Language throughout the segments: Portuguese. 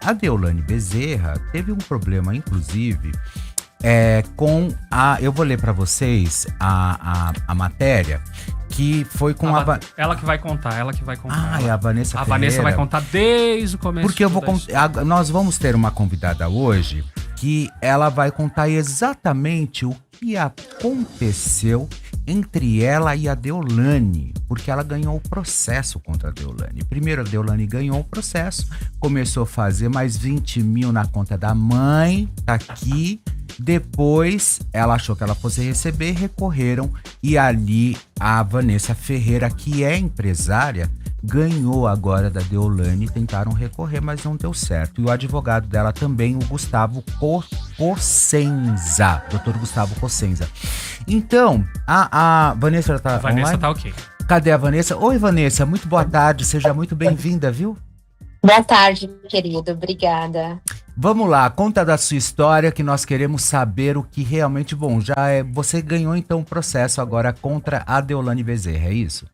a Deolane Bezerra teve um problema, inclusive, com a... Eu vou ler para vocês a matéria, que foi com Ela que vai contar. A Vanessa Ferreira. A Vanessa vai contar desde o começo. Porque nós vamos ter uma convidada hoje que ela vai contar exatamente o que aconteceu entre ela e a Deolane, porque ela ganhou o processo contra a Deolane. Primeiro a Deolane ganhou o processo, começou a fazer mais 20 mil na conta da mãe, tá aqui. Depois ela achou que ela fosse receber, recorreram e ali a Vanessa Ferreira, que é empresária, ganhou agora da Deolane, tentaram recorrer, mas não deu certo. E o advogado dela também, o Gustavo Cossenza, doutor Gustavo Cossenza. Então, a Vanessa já tá A Vanessa online? tá ok. Cadê a Vanessa? Oi, Vanessa, muito boa tarde, seja muito bem-vinda, viu? Boa tarde, querido, obrigada. Vamos lá, conta da sua história que nós queremos saber o que realmente... Bom, você ganhou então o processo agora contra a Deolane Bezerra, é isso?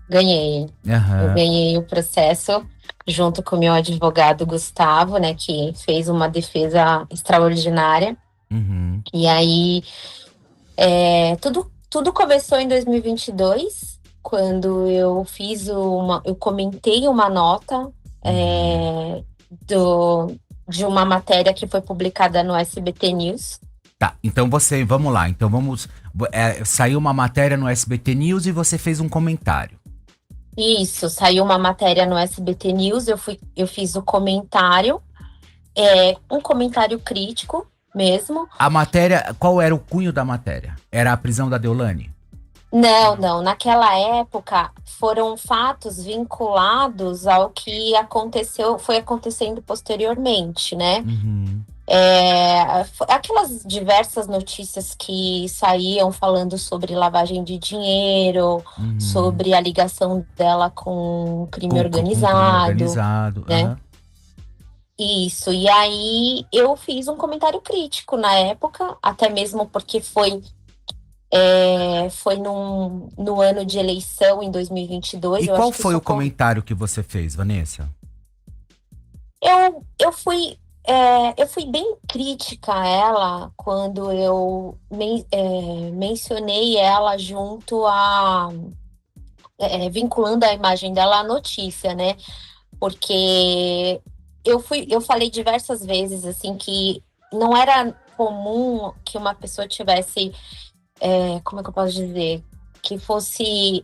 Ganhei. Eu ganhei o processo junto com o meu advogado Gustavo, né, que fez uma defesa extraordinária. E aí, tudo começou em 2022, quando eu comentei uma nota de uma matéria que foi publicada no SBT News. Tá, então vamos lá, então saiu uma matéria no SBT News e você fez um comentário. Isso, saiu uma matéria no SBT News, eu fiz o comentário, um comentário crítico mesmo. A matéria, qual era o cunho da matéria? Era a prisão da Deolane? Não, naquela época foram fatos vinculados ao que foi acontecendo posteriormente, né? Aquelas diversas notícias que saíam falando sobre lavagem de dinheiro, sobre a ligação dela com crime organizado, né? Isso, e aí eu fiz um comentário crítico na época, até mesmo porque foi no ano de eleição, em 2022. E qual foi o comentário que você fez, Vanessa? Eu fui bem crítica a ela quando eu mencionei ela junto vinculando a imagem dela à notícia, né? Porque eu falei diversas vezes, assim, que não era comum que uma pessoa tivesse... como é que eu posso dizer? Que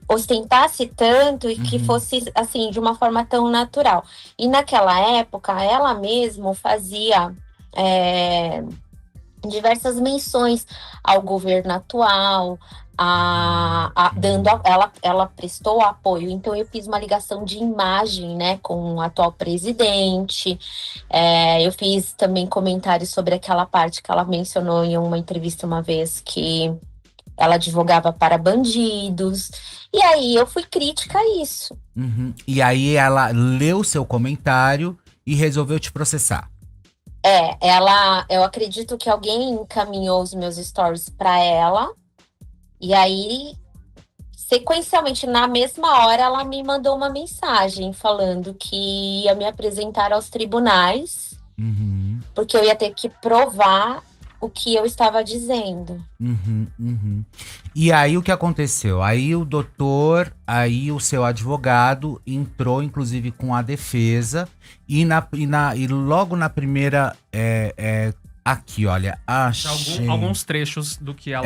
ostentasse tanto e que fosse, assim, de uma forma tão natural. E naquela época, ela mesma fazia diversas menções ao governo atual, ela prestou apoio. Então eu fiz uma ligação de imagem, né, com o atual presidente. Eu fiz também comentários sobre aquela parte que ela mencionou em uma entrevista uma vez, que ela advogava para bandidos. E aí eu fui crítica a isso. E aí ela leu o seu comentário e resolveu te processar. Eu acredito que alguém encaminhou os meus stories para ela. E aí, sequencialmente, na mesma hora, ela me mandou uma mensagem falando que ia me apresentar aos tribunais, porque eu ia ter que provar o que eu estava dizendo. E aí o que aconteceu? Aí o seu advogado entrou, inclusive, com a defesa e logo na primeira... aqui, olha, achei... Alguns trechos do que ela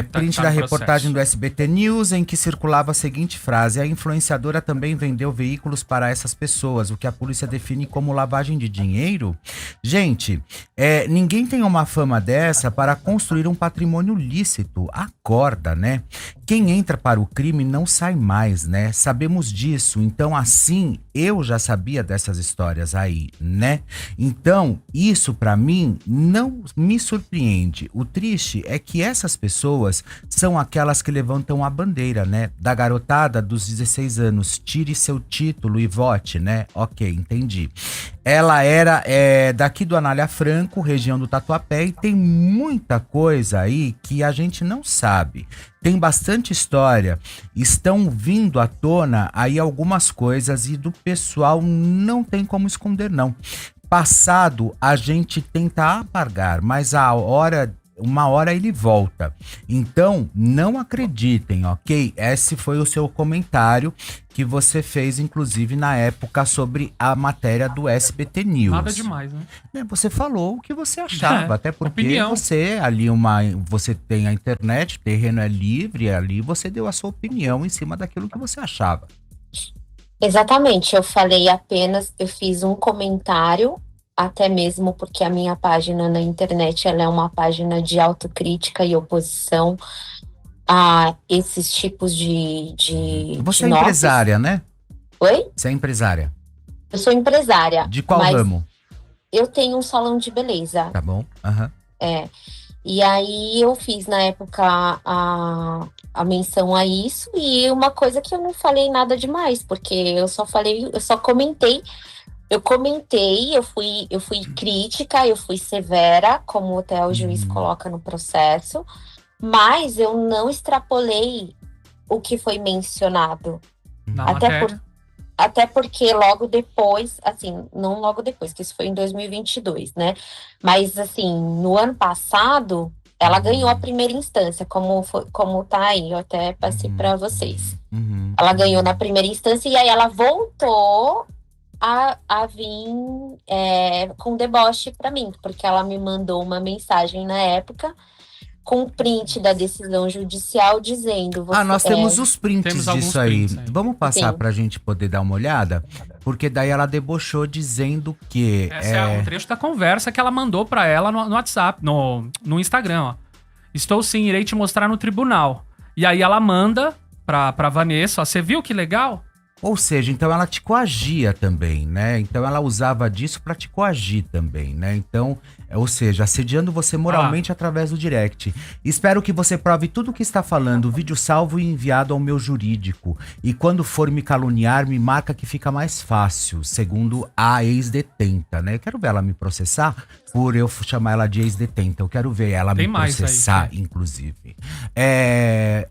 print da reportagem do SBT News em que circulava a seguinte frase: a influenciadora também vendeu veículos para essas pessoas, o que a polícia define como lavagem de dinheiro. Gente, ninguém tem uma fama dessa para construir um patrimônio lícito. Acorda, né? Quem entra para o crime não sai mais, né? Sabemos disso. Então, assim, eu já sabia dessas histórias aí, né? Então, isso para mim não me surpreende. O triste é que essas pessoas são aquelas que levantam a bandeira, né? Da garotada dos 16 anos. Tire seu título e vote, né? Ok, entendi. Ela era daqui do Anália Franco, região do Tatuapé, e tem muita coisa aí que a gente não sabe. Tem bastante história, estão vindo à tona aí algumas coisas e do pessoal não tem como esconder, não. passado a gente tenta apagar, mas uma hora ele volta. Então, não acreditem, ok? Esse foi o seu comentário que você fez, inclusive, na época sobre a matéria do SBT News. Nada demais, né? Você falou o que você achava, até porque opinião. você tem a internet, o terreno é livre, ali você deu a sua opinião em cima daquilo que você achava. Exatamente, eu fiz um comentário, até mesmo porque a minha página na internet, ela é uma página de autocrítica e oposição a esses tipos Você de é empresária, né? Oi? Você é empresária. Eu sou empresária. De qual mas ramo? Eu tenho um salão de beleza. Tá bom. Aham. E aí eu fiz na época a menção a isso, e uma coisa que eu não falei nada demais, porque eu só comentei. Eu comentei, eu fui crítica, eu fui severa, como até o juiz coloca no processo, mas eu não extrapolei o que foi mencionado. Na matéria. Até porque logo depois, assim, não logo depois, que isso foi em 2022, né? Mas, assim, no ano passado, ela ganhou a primeira instância, como tá aí, eu até passei para vocês. Ela ganhou na primeira instância e aí ela voltou a vir com deboche para mim, porque ela me mandou uma mensagem na época com print da decisão judicial dizendo... nós temos os prints disso aí. Vamos passar Sim. pra gente poder dar uma olhada? Porque daí ela debochou dizendo que... Esse é um trecho da conversa que ela mandou pra ela no WhatsApp, no Instagram, ó. Estou sim, irei te mostrar no tribunal. E aí ela manda pra Vanessa, ó, você viu que legal? Ou seja, então ela te coagia também, né? Então ela usava disso pra te coagir também, né? Então, ou seja, assediando você moralmente através do direct. Espero que você prove tudo o que está falando, vídeo salvo e enviado ao meu jurídico. E quando for me caluniar, me marca que fica mais fácil, segundo a ex-detenta, né? Eu quero ver ela me processar por eu chamar ela de ex-detenta. Eu quero ver ela me processar, inclusive.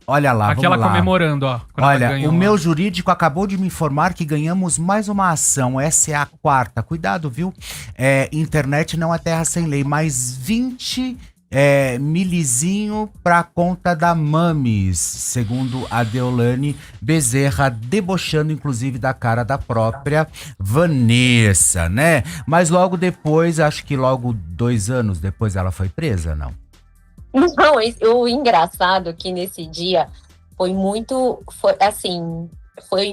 Olha lá, aqui vamos ela lá. comemorando, ó. Olha, o meu jurídico acabou de me informar que ganhamos mais uma ação. Essa é a 4ª. Cuidado, viu? Internet não é terra sem lei. Mais 20 milizinho pra conta da Mames, segundo a Deolane Bezerra, debochando inclusive da cara da própria Vanessa, né? Mas logo depois, acho que logo 2 anos depois ela foi presa, não? Não, o engraçado que nesse dia foi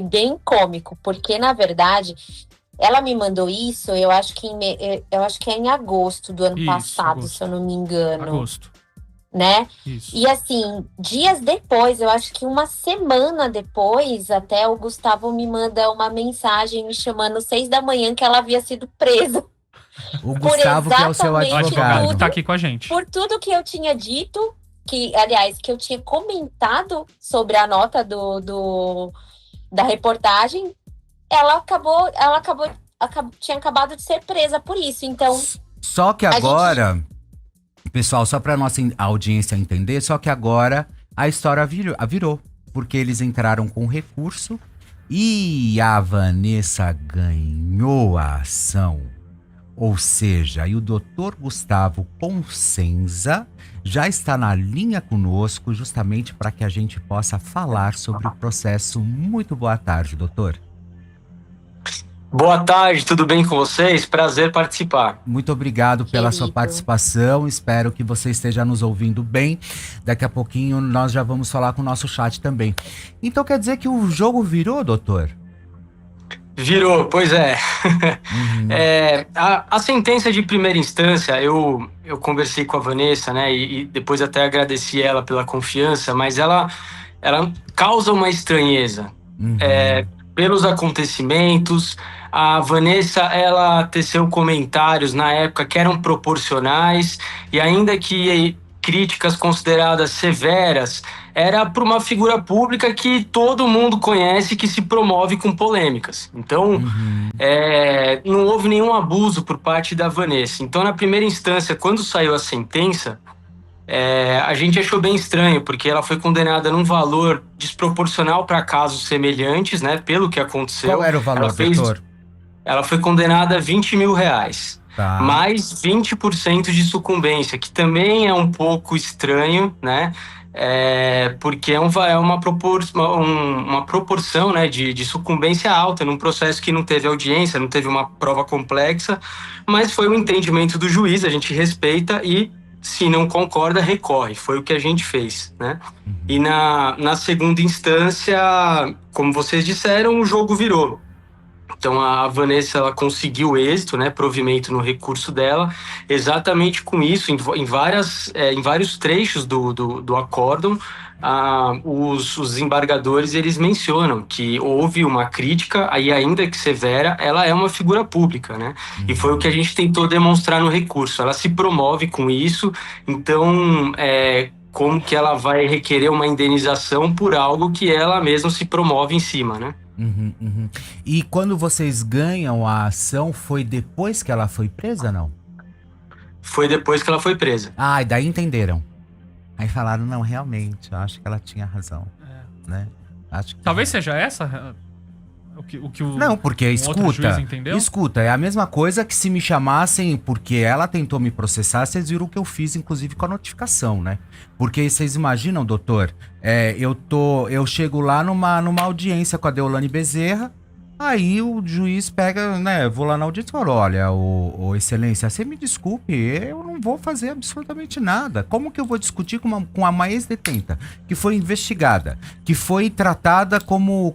bem cômico, porque na verdade ela me mandou isso, eu acho que é em agosto do ano passado, agosto. se eu não me engano. Agosto. Né? Isso. E assim, dias depois, eu acho que uma semana depois, até o Gustavo me manda uma mensagem me chamando 6 da manhã que ela havia sido presa. O Gustavo, que é o seu advogado. Que tá aqui com a gente. Por tudo que eu tinha dito, que eu tinha comentado sobre a nota da reportagem, tinha acabado de ser presa por isso. Então, só que agora, pessoal, só para nossa audiência entender, só que agora a história virou, porque eles entraram com recurso e a Vanessa ganhou a ação. Ou seja, e o doutor Gustavo Consenza já está na linha conosco, justamente para que a gente possa falar sobre o processo. Muito boa tarde, doutor. Boa tarde, tudo bem com vocês? Prazer participar. Muito obrigado pela sua participação, espero que você esteja nos ouvindo bem. Daqui a pouquinho nós já vamos falar com o nosso chat também. Então quer dizer que o jogo virou, doutor? Virou, pois é. A sentença de primeira instância, eu conversei com a Vanessa, né, e depois até agradeci ela pela confiança, mas ela causa uma estranheza. Pelos acontecimentos, a Vanessa, ela teceu comentários na época que eram proporcionais, e ainda que críticas consideradas severas, era para uma figura pública que todo mundo conhece, que se promove com polêmicas. Então, não houve nenhum abuso por parte da Vanessa. Então, na primeira instância, quando saiu a sentença, a gente achou bem estranho, porque ela foi condenada num valor desproporcional para casos semelhantes, né, pelo que aconteceu. Qual era o valor, doutor? Ela foi condenada a R$20 mil. Tá. mais 20% de sucumbência, que também é um pouco estranho, né? Porque é uma proporção, né, de sucumbência alta num processo que não teve audiência, não teve uma prova complexa, mas foi o entendimento do juiz, a gente respeita e, se não concorda, recorre. Foi o que a gente fez, né? E na segunda instância, como vocês disseram, o jogo virou. Então a Vanessa, ela conseguiu êxito, né, provimento no recurso dela, exatamente com isso, em vários trechos do acórdão, os desembargadores, eles mencionam que houve uma crítica, aí ainda que severa, ela é uma figura pública, né? E foi o que a gente tentou demonstrar no recurso. Ela se promove com isso, então como que ela vai requerer uma indenização por algo que ela mesma se promove em cima, né? E quando vocês ganham a ação, foi depois que ela foi presa, não? Foi depois que ela foi presa. Ah, e daí entenderam. Aí falaram, não, realmente, eu acho que ela tinha razão, né? Acho que... Talvez seja essa o que o Não, porque outro juiz entendeu? escuta, é a mesma coisa que se me chamassem, porque ela tentou me processar, vocês viram o que eu fiz, inclusive com a notificação, né? Porque vocês imaginam, doutor, eu chego lá numa audiência com a Deolane Bezerra, aí o juiz pega, né, vou lá na audiência e falo, olha, ô excelência, você me desculpe, eu não vou fazer absolutamente nada. Como que eu vou discutir com uma ex-detenta que foi investigada, que foi tratada como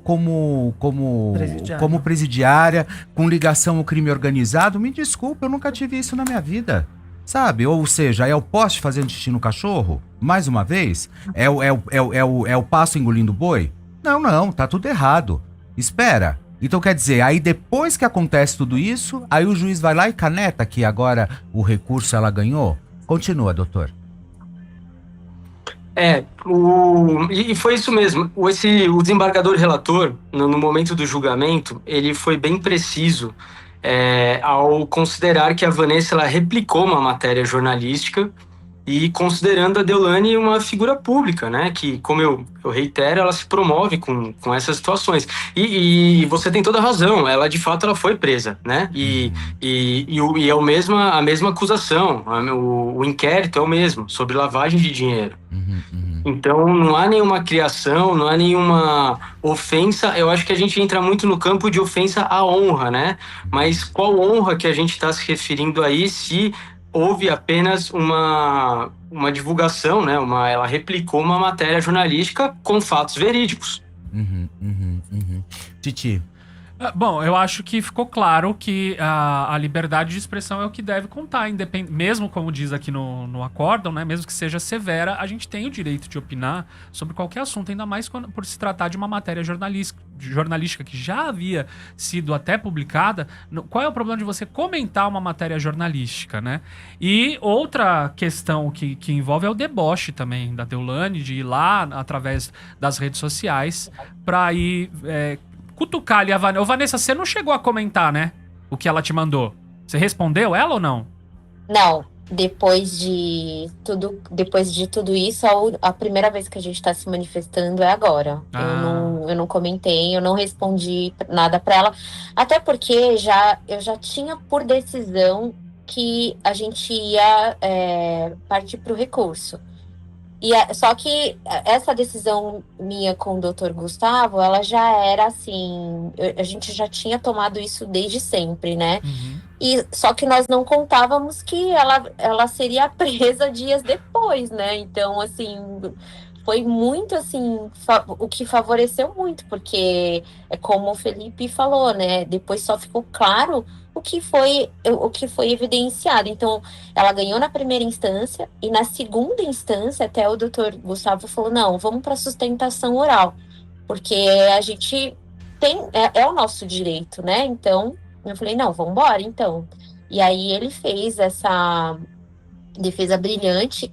presidiária, com ligação ao crime organizado? Me desculpe, eu nunca tive isso na minha vida. Sabe? Ou seja, é o poste fazendo xixi no cachorro? Mais uma vez? É o passo engolindo boi? Não, tá tudo errado. Espera. Então quer dizer, aí depois que acontece tudo isso, aí o juiz vai lá e caneta que agora o recurso ela ganhou? Continua, doutor. E foi isso mesmo. O desembargador relator, no momento do julgamento, ele foi bem preciso ao considerar que a Vanessa, ela replicou uma matéria jornalística e considerando a Deolane uma figura pública, né? Que, como eu reitero, ela se promove com essas situações. E você tem toda a razão, ela de fato ela foi presa, né? E é a mesma acusação, o inquérito é o mesmo, sobre lavagem de dinheiro. Então não há nenhuma criação, não há nenhuma ofensa. Eu acho que a gente entra muito no campo de ofensa à honra, né? Mas qual honra que a gente está se referindo aí se houve apenas uma divulgação, né? Ela replicou uma matéria jornalística com fatos verídicos. Titi. Bom, eu acho que ficou claro que a liberdade de expressão é o que deve contar, mesmo como diz aqui no acórdão, né, mesmo que seja severa, a gente tem o direito de opinar sobre qualquer assunto, ainda mais por se tratar de uma matéria jornalística que já havia sido até publicada. Qual é o problema de você comentar uma matéria jornalística, né? E outra questão que envolve é o deboche também da Deolane, de ir lá através das redes sociais para ir... cutucar ali a Vanessa. Ô, Vanessa, você não chegou a comentar, né? O que ela te mandou. Você respondeu ela ou não? Não. Depois de tudo isso, a primeira vez que a gente tá se manifestando é agora. Eu não comentei, eu não respondi nada pra ela. Até porque eu já tinha por decisão que a gente ia partir pro recurso. Só que essa decisão minha com o Dr. Gustavo, ela já era assim, a gente já tinha tomado isso desde sempre, né? Só que nós não contávamos que ela seria presa dias depois, né? Então, assim, foi muito, assim, o que favoreceu muito, porque é como o Felipe falou, né? Depois só ficou claro o que foi evidenciado. Então, ela ganhou na primeira instância e na segunda instância, até o doutor Gustavo falou, não, vamos para sustentação oral, porque a gente tem, é o nosso direito, né? Então, eu falei, não, vamos embora, então. E aí ele fez essa defesa brilhante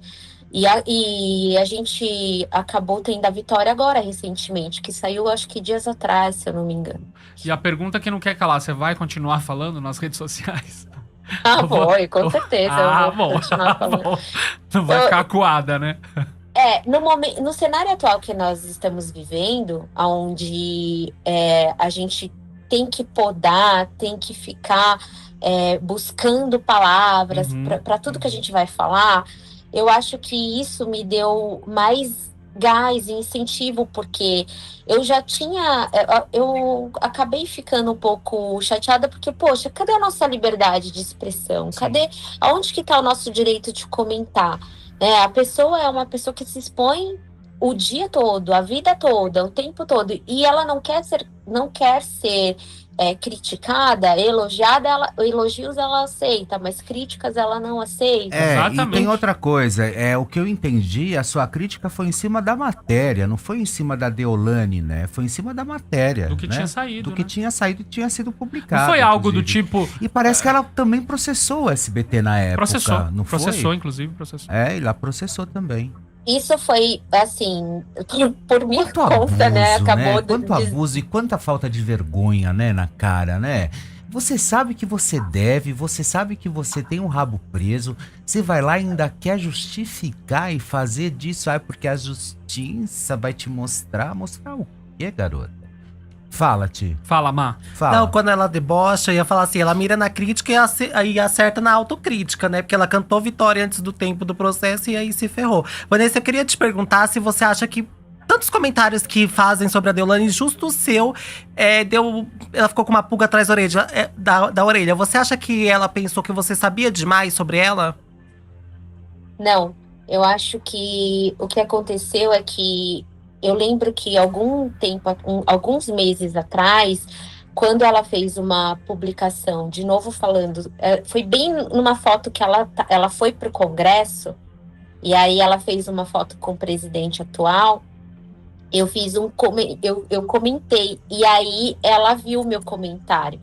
e a gente acabou tendo a vitória agora, recentemente, que saiu, acho que dias atrás, se eu não me engano. E a pergunta que não quer calar, você vai continuar falando nas redes sociais? Foi, com certeza. Eu vou continuar falando. Bom. Não vai ficar acuada, né? No cenário atual que nós estamos vivendo, onde a gente tem que podar, tem que ficar buscando palavras Uhum. para tudo que a gente vai falar, eu acho que isso me deu mais gás e incentivo, porque eu já tinha, eu acabei ficando um pouco chateada, porque, poxa, cadê a nossa liberdade de expressão? Sim. Aonde que está o nosso direito de comentar? A pessoa é uma pessoa que se expõe o dia todo, a vida toda, o tempo todo, e ela não quer ser criticada, elogiada, elogios ela aceita, mas críticas ela não aceita. E Exatamente. tem outra coisa, o que eu entendi, a sua crítica foi em cima da matéria, não foi em cima da Deolane, né? Foi em cima da matéria. Do que né? tinha saído, Do que né? tinha saído e tinha sido publicado. Não foi algo do inclusive. tipo... E parece que ela também processou o SBT na época, não foi? Processou, inclusive, processou. E ela processou também. Isso foi, assim, por minha Quanto conta, abuso, né? Acabou Quanto abuso e quanta falta de vergonha, né, na cara, né? Você sabe que você deve, você sabe que você tem um rabo preso, você vai lá e ainda quer justificar e fazer disso, porque a justiça vai te mostrar o quê, garota? Fala, Ti. Fala, Má. Fala. Não, quando ela debocha, ia falar assim, ela mira na crítica e acerta na autocrítica, né? Porque ela cantou vitória antes do tempo do processo e aí se ferrou. Vanessa, eu queria te perguntar se você acha que tantos comentários que fazem sobre a Deolane, justo o seu, ela ficou com uma pulga atrás da orelha. Você acha que ela pensou que você sabia demais sobre ela? Não, eu acho que o que aconteceu é que eu lembro que alguns meses atrás, quando ela fez uma publicação, de novo falando, foi bem numa foto que ela foi para o Congresso, e aí ela fez uma foto com o presidente atual. Eu comentei, e aí ela viu o meu comentário.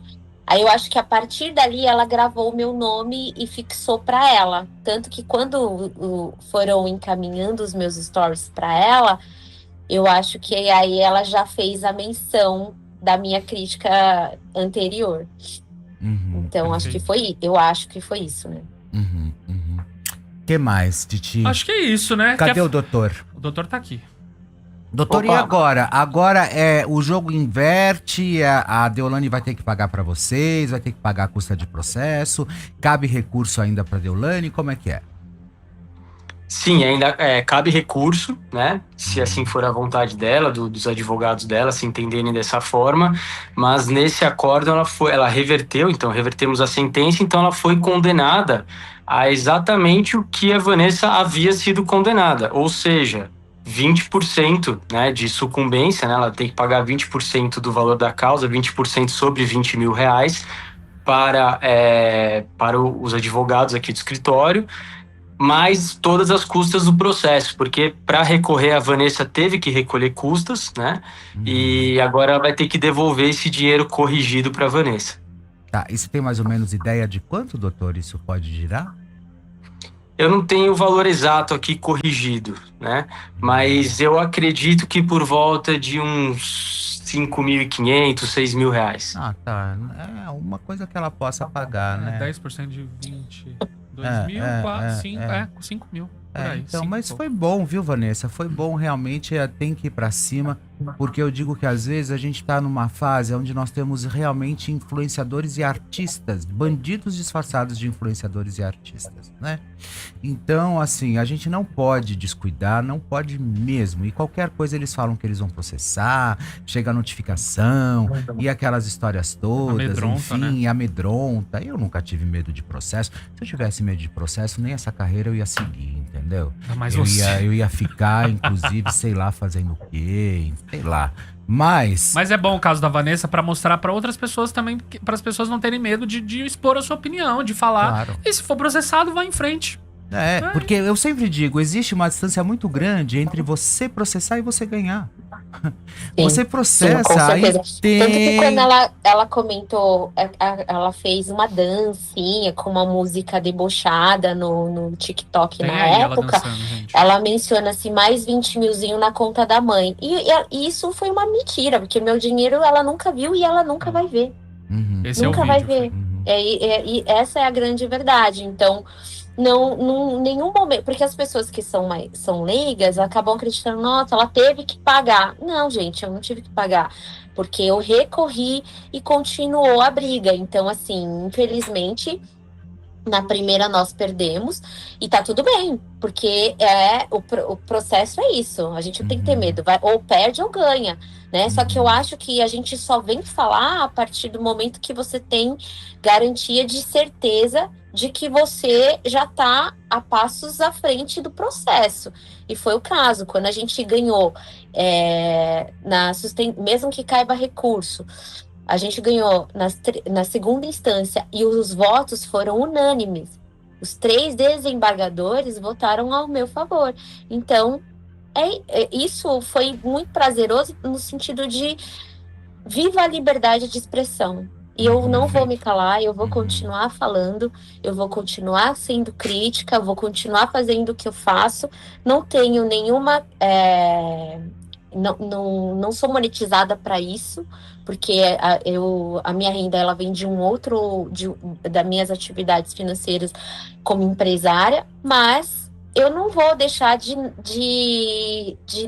Aí eu acho que a partir dali ela gravou o meu nome e fixou para ela. Tanto que quando foram encaminhando os meus stories para ela, eu acho que aí ela já fez a menção da minha crítica anterior. Então, eu acho que foi isso, né? Que mais, Titi? Acho que é isso, né? Cadê o doutor? O doutor tá aqui. Doutor, Opa. e agora? Agora o jogo inverte, a Deolane vai ter que pagar pra vocês, vai ter que pagar a custa de processo, cabe recurso ainda pra Deolane, como é que é? Sim, ainda cabe recurso, né? Se assim for a vontade dela, dos advogados dela, se entenderem dessa forma. Mas nesse acordo ela reverteu, então revertemos a sentença, então ela foi condenada a exatamente o que a Vanessa havia sido condenada, ou seja, 20%, né, de sucumbência, né? Ela tem que pagar 20% do valor da causa, 20% sobre 20 mil reais para os advogados aqui do escritório, mais todas as custas do processo, porque para recorrer a Vanessa teve que recolher custas, né? E agora ela vai ter que devolver esse dinheiro corrigido para Vanessa. Tá, e você tem mais ou menos ideia de quanto, doutor, isso pode girar? Eu não tenho o valor exato aqui corrigido, né? Mas eu acredito que por volta de uns 5.500, 6.000 reais. Ah, tá. É uma coisa que ela possa pagar, né? 10% de 20... 2 mil, 5 mil. Por aí, então, 5, mas pouco. foi bom, viu, Vanessa? Foi bom, realmente, tem que ir pra cima, porque eu digo que às vezes a gente tá numa fase onde nós temos realmente influenciadores e artistas, bandidos disfarçados de influenciadores e artistas, né? Então, assim, a gente não pode descuidar, não pode mesmo. E qualquer coisa eles falam que eles vão processar, chega a notificação, e aquelas histórias todas, Amedronta, enfim, amedronta. Eu nunca tive medo de processo. Se eu tivesse medo de processo, nem essa carreira eu ia seguir, entendeu? Mas Eu ia ficar, inclusive, sei lá, fazendo o quê, sei lá. Mas é bom o caso da Vanessa pra mostrar pra outras pessoas também, para as pessoas não terem medo de expor a sua opinião, de falar. Claro. E se for processado, vai em frente. Porque eu sempre digo, existe uma distância muito grande entre você processar e você ganhar. Sim, Você processa, com aí certeza. tem... Tanto que quando ela comentou, ela fez uma dancinha com uma música debochada no TikTok Tem na aí ela época. dançando, gente. Ela menciona assim, mais 20 milzinho na conta da mãe. E isso foi uma mentira, porque meu dinheiro ela nunca viu e ela nunca vai ver. Uhum. Esse Nunca é o vai vídeo. ver. Uhum. E essa é a grande verdade. Então, nenhum momento, porque as pessoas que são leigas acabam acreditando, nossa, ela teve que pagar. Não, gente, eu não tive que pagar, porque eu recorri e continuou a briga. Então, assim, infelizmente, na primeira nós perdemos e tá tudo bem, porque o processo é isso. A gente não tem que ter medo, ou perde ou ganha, né? Só que eu acho que a gente só vem falar a partir do momento que você tem garantia de certeza de que você já tá a passos à frente do processo. E foi o caso, quando a gente ganhou, mesmo que caiba recurso, a gente ganhou na segunda instância e os votos foram unânimes. Os 3 desembargadores votaram ao meu favor. Então, isso foi muito prazeroso no sentido de viva a liberdade de expressão. E eu não vou me calar, eu vou continuar falando, eu vou continuar sendo crítica, eu vou continuar fazendo o que eu faço. Não tenho nenhuma... Não sou monetizada para isso, porque a minha renda ela vem de das minhas atividades financeiras como empresária, mas eu não vou deixar de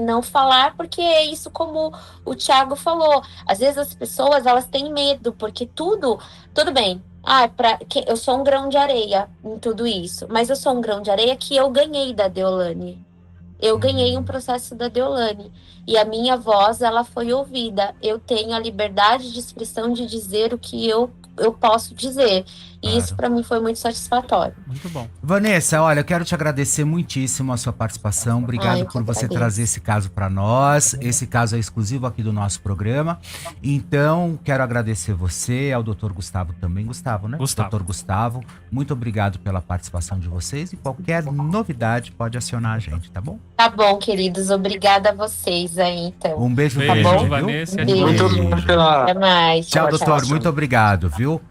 não falar, porque é isso, como o Thiago falou. Às vezes as pessoas elas têm medo, porque tudo bem. Eu sou um grão de areia em tudo isso, mas eu sou um grão de areia que eu ganhei da Deolane. Eu ganhei um processo da Deolane e a minha voz ela foi ouvida. Eu tenho a liberdade de expressão de dizer o que eu posso dizer. E isso para mim foi muito satisfatório. Muito bom. Vanessa, olha, eu quero te agradecer muitíssimo a sua participação. Obrigado por você trazer esse caso para nós. Esse caso é exclusivo aqui do nosso programa. Então, quero agradecer você, ao doutor Gustavo também. Gustavo, né? Gustavo. Doutor Gustavo, muito obrigado pela participação de vocês. E qualquer novidade pode acionar a gente, tá bom? Tá bom, queridos. Obrigada a vocês aí, então. Um beijo, Beijo, grande, viu? Vanessa. Beijo. Muito obrigado pela... Até mais. Tchau, doutor. Muito obrigado, viu?